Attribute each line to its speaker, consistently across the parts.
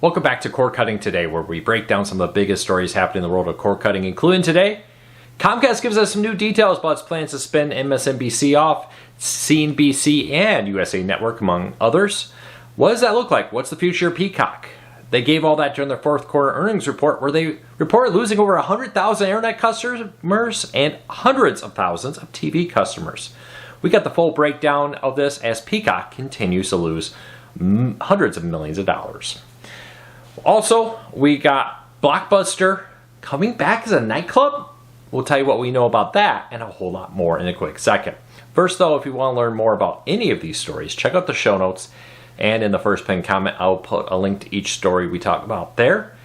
Speaker 1: Welcome back to Cord Cutting Today, where we break down some of the biggest stories happening in the world of cord cutting, including today. Comcast gives us some new details about its plans to spin MSNBC off, CNBC and USA Network, among others. What does that look like? What's the future of Peacock? They gave all that during their fourth quarter earnings report, where they reported losing over 100,000 internet customers and hundreds of thousands of TV customers. We got the full breakdown of this as Peacock continues to lose hundreds of millions of dollars. Also, we got Blockbuster coming back as a nightclub. We'll tell you what we know about that and a whole lot more in a quick second. First, though, if you want to learn more about any of these stories, check out the show notes. And in the first pinned comment, I'll put a link to each story we talk about there.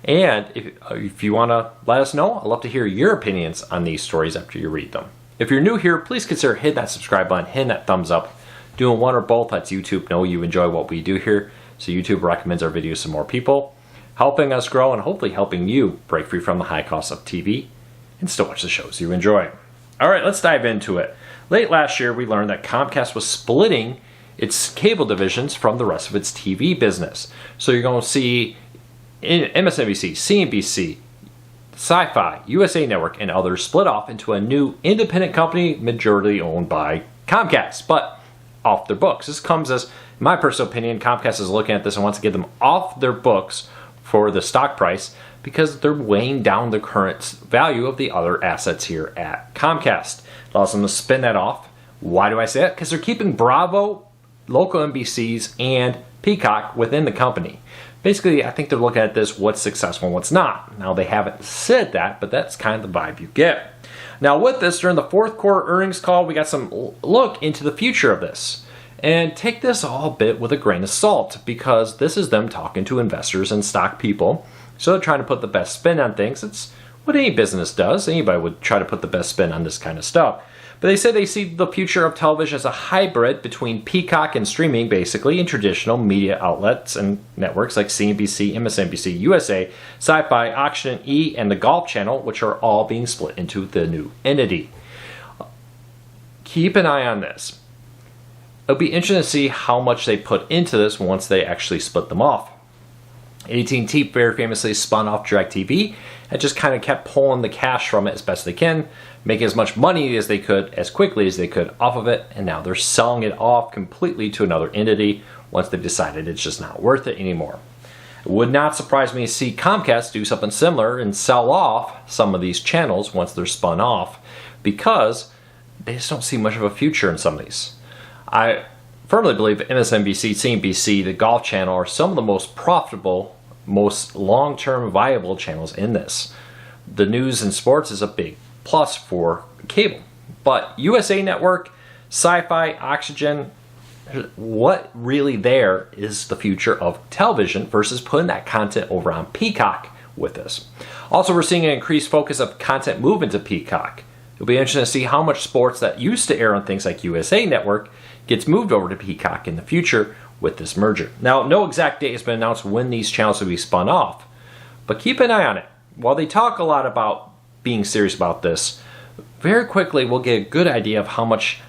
Speaker 1: And if you want to let us know, I'd love to hear your opinions on these stories after you read them. If you're new here, please consider hitting that subscribe button, hitting that thumbs up. Doing one or both lets YouTube know you enjoy what we do here, so YouTube recommends our videos to more people, helping us grow and hopefully helping you break free from the high cost of TV and still watch the shows you enjoy. All right, let's dive into it. Late last year, we learned that Comcast was splitting its cable divisions from the rest of its TV business. So you're going to see MSNBC, CNBC, Sci-Fi, USA Network, and others split off into a new independent company majority owned by Comcast, but off their books. This comes as, in my personal opinion, Comcast is looking at this and wants to get them off their books for the stock price because they're weighing down the current value of the other assets here at Comcast. It allows them to spin that off. Why do I say that? Because they're keeping Bravo, local NBCs, and Peacock within the company. Basically, I think they're looking at this, what's successful and what's not. Now, they haven't said that, but that's kind of the vibe you get. Now, with this, during the fourth quarter earnings call, we got some look into the future of this. And take this all a bit with a grain of salt, because this is them talking to investors and stock people. So they're trying to put the best spin on things. It's what any business does. Anybody would try to put the best spin on this kind of stuff. But they say they see the future of television as a hybrid between Peacock and streaming, basically, and traditional media outlets and networks like CNBC, MSNBC, USA, Sci-Fi, Auction E, and the Golf Channel, which are all being split into the new entity. Keep an eye on this. It'll be interesting to see how much they put into this once they actually split them off. AT&T very famously spun off DirecTV and just kind of kept pulling the cash from it as best they can, making as much money as they could, as quickly as they could off of it, and now they're selling it off completely to another entity once they've decided it's just not worth it anymore. It would not surprise me to see Comcast do something similar and sell off some of these channels once they're spun off, because they just don't see much of a future in some of these. I firmly believe MSNBC, CNBC, the Golf Channel are some of the most profitable, most long-term viable channels in this. The news and sports is a big plus for cable. But USA Network, Sci-Fi, Oxygen, what really there is the future of television versus putting that content over on Peacock with this. Also, we're seeing an increased focus of content movement to Peacock. It'll be interesting to see how much sports that used to air on things like USA Network gets moved over to Peacock in the future with this merger. Now, no exact date has been announced when these channels will be spun off, but keep an eye on it. While they talk a lot about being serious about this, very quickly we'll get a good idea of how much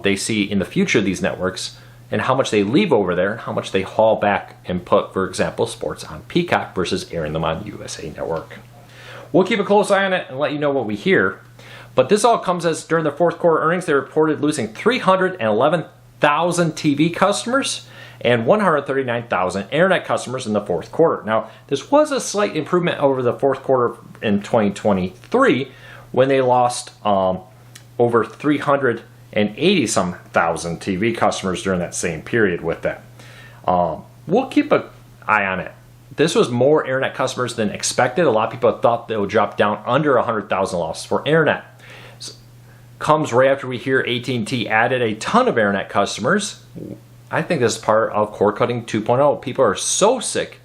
Speaker 1: they see in the future of these networks and how much they leave over there and how much they haul back and put, for example, sports on Peacock versus airing them on USA Network. We'll keep a close eye on it and let you know what we hear. But this all comes as during the fourth quarter earnings, they reported losing 311,000 TV customers and 139,000 internet customers in the fourth quarter. Now, this was a slight improvement over the fourth quarter in 2023 when they lost over 380-some thousand TV customers during that same period with that. We'll keep an eye on it. This was more internet customers than expected. A lot of people thought they would drop down under 100,000 losses for internet. Comes right after we hear AT&T added a ton of internet customers. I think this is part of cord cutting 2.0. People are so sick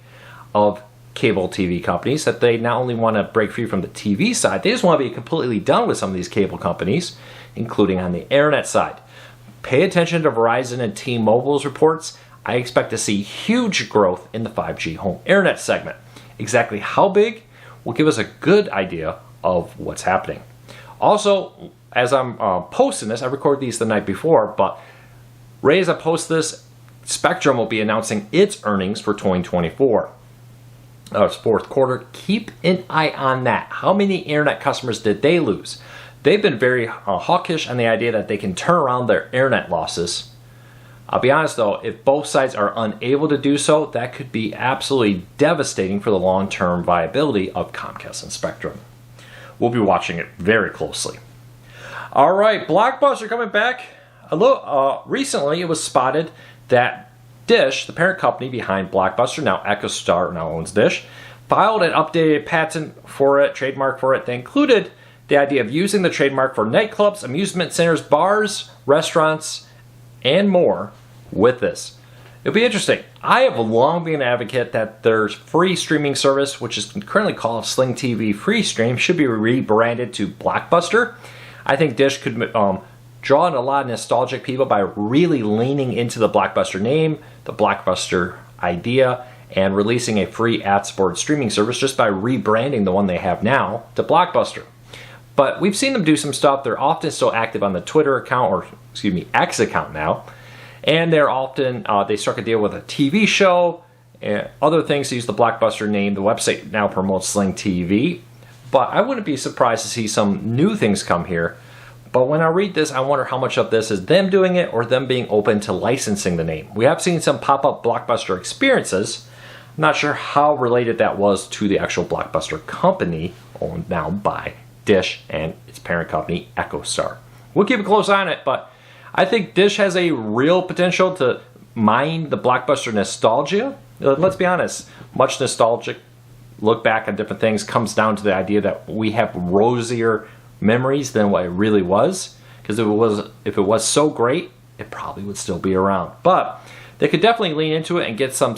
Speaker 1: of cable TV companies that they not only want to break free from the TV side, they just want to be completely done with some of these cable companies, including on the internet side. Pay attention to Verizon and T-Mobile's reports. I expect to see huge growth in the 5G home internet segment. Exactly how big will give us a good idea of what's happening. Also, as I'm posting this, I recorded these the night before, but right as I post this, Spectrum will be announcing its earnings for 2024. Its fourth quarter. Keep an eye on that. How many internet customers did they lose? They've been very hawkish on the idea that they can turn around their internet losses. I'll be honest though, if both sides are unable to do so, that could be absolutely devastating for the long-term viability of Comcast and Spectrum. We'll be watching it very closely. All right, Blockbuster coming back. Recently, it was spotted that Dish, the parent company behind Blockbuster, now EchoStar now owns Dish, filed an updated patent for it, trademark for it. They included the idea of using the trademark for nightclubs, amusement centers, bars, restaurants, and more with this. It'll be interesting. I have long been an advocate that their free streaming service, which is currently called Sling TV Free Stream, should be rebranded to Blockbuster. I think Dish could draw in a lot of nostalgic people by really leaning into the Blockbuster name, the Blockbuster idea, and releasing a free ad-supported streaming service just by rebranding the one they have now to Blockbuster. But we've seen them do some stuff. They're often still active on the Twitter account, or X account now. And they're often, they struck a deal with a TV show and other things to use the Blockbuster name. The website now promotes Sling TV. But I wouldn't be surprised to see some new things come here. But when I read this, I wonder how much of this is them doing it or them being open to licensing the name. We have seen some pop-up Blockbuster experiences. I'm not sure how related that was to the actual Blockbuster company, owned now by Dish and its parent company, EchoStar. We'll keep a close eye on it, but I think Dish has a real potential to mine the Blockbuster nostalgia. Let's be honest, much nostalgic look back on different things comes down to the idea that we have rosier memories than what it really was. Because if it was so great, it probably would still be around. But they could definitely lean into it and get some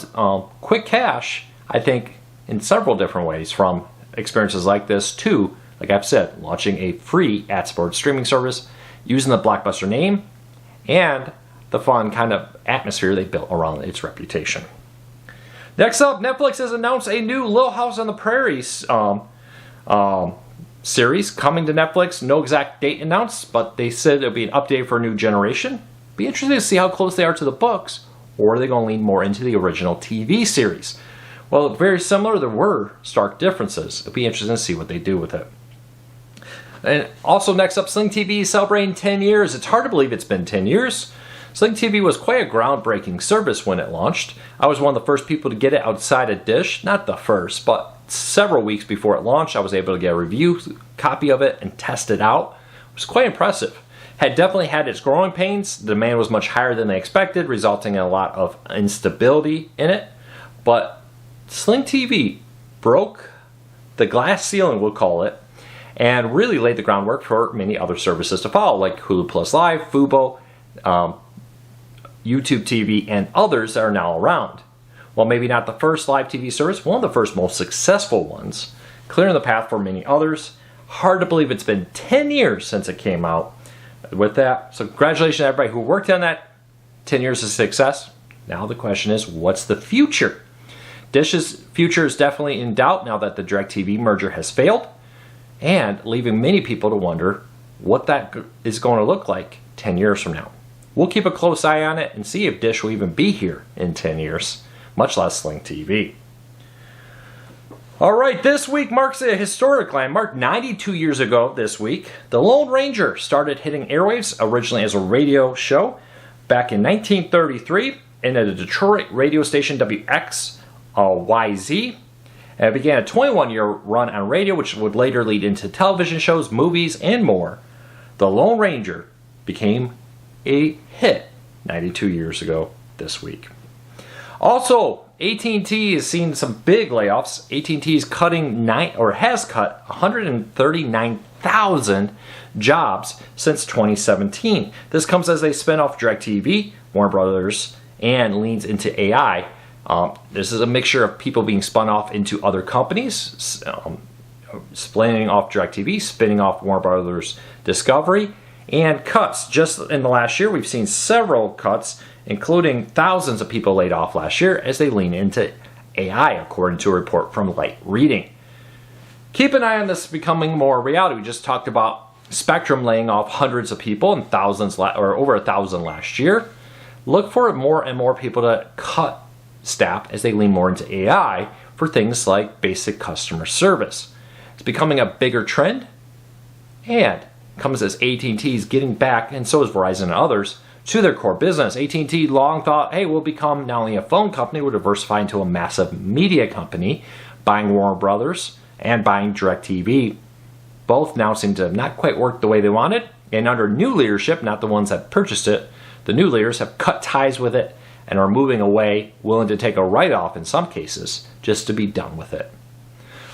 Speaker 1: quick cash, I think, in several different ways, from experiences like this to, like I've said, launching a free ad-supported streaming service, using the Blockbuster name, and the fun kind of atmosphere they built around its reputation. Next up, Netflix has announced a new Little House on the Prairie series coming to Netflix. No exact date announced, but they said it'll be an update for a new generation. Be interesting to see how close they are to the books, or are they going to lean more into the original TV series? Well, very similar. There were stark differences. It'll be interesting to see what they do with it. And also next up, Sling TV is celebrating 10 years. It's hard to believe it's been 10 years. Sling TV was quite a groundbreaking service when it launched. I was one of the first people to get it outside of Dish. Not the first, but several weeks before it launched, I was able to get a review copy of it and test it out. It was quite impressive. Had definitely had its growing pains. The demand was much higher than they expected, resulting in a lot of instability in it. But Sling TV broke the glass ceiling, we'll call it, and really laid the groundwork for many other services to follow, like Hulu Plus Live, Fubo, YouTube TV, and others that are now around. While maybe not the first live TV service, one of the first most successful ones, clearing the path for many others. Hard to believe it's been 10 years since it came out. With that, so congratulations to everybody who worked on that. 10 years of success. Now the question is, what's the future? Dish's future is definitely in doubt now that the DirecTV merger has failed, and leaving many people to wonder what that is going to look like 10 years from now. We'll keep a close eye on it and see if Dish will even be here in 10 years, much less Sling TV. All right, this week marks a historic landmark. 92 years ago this week, The Lone Ranger started hitting airwaves, originally as a radio show, back in 1933, and at a Detroit radio station, WXYZ. And it began a 21-year run on radio, which would later lead into television shows, movies, and more. The Lone Ranger became a hit 92 years ago this week. Also, AT&T has seen some big layoffs. AT&T is has cut 139,000 jobs since 2017. This comes as they spin off DirecTV, Warner Brothers, and leans into AI. This is a mixture of people being spun off into other companies, splitting off DirecTV, spinning off Warner Brothers Discovery, and cuts. Just in the last year, we've seen several cuts, including thousands of people laid off last year as they lean into AI, according to a report from Light Reading. Keep an eye on this becoming more reality. We just talked about Spectrum laying off hundreds of people and thousands, or over 1,000 last year. look for more and more people to cut staff as they lean more into AI for things like basic customer service. It's becoming a bigger trend, and comes as AT&T is getting back, and so is Verizon and others, to their core business. AT&T long thought, hey, we'll become not only a phone company, we'll diversify into a massive media company, buying Warner Brothers and buying DirecTV. Both now seem to have not quite worked the way they wanted, and under new leadership, not the ones that purchased it, the new leaders have cut ties with it and are moving away, willing to take a write-off in some cases, just to be done with it.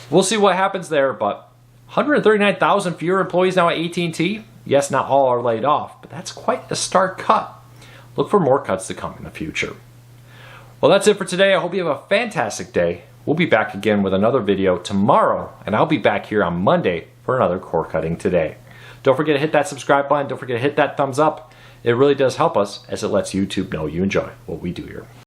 Speaker 1: We'll see what happens there, but 139,000 fewer employees now at AT&T. Yes, not all are laid off, but that's quite a stark cut. Look for more cuts to come in the future. Well, that's it for today. I hope you have a fantastic day. We'll be back again with another video tomorrow, and I'll be back here on Monday for another Core Cutting Today. Don't forget to hit that subscribe button. Don't forget to hit that thumbs up. It really does help us, as it lets YouTube know you enjoy what we do here.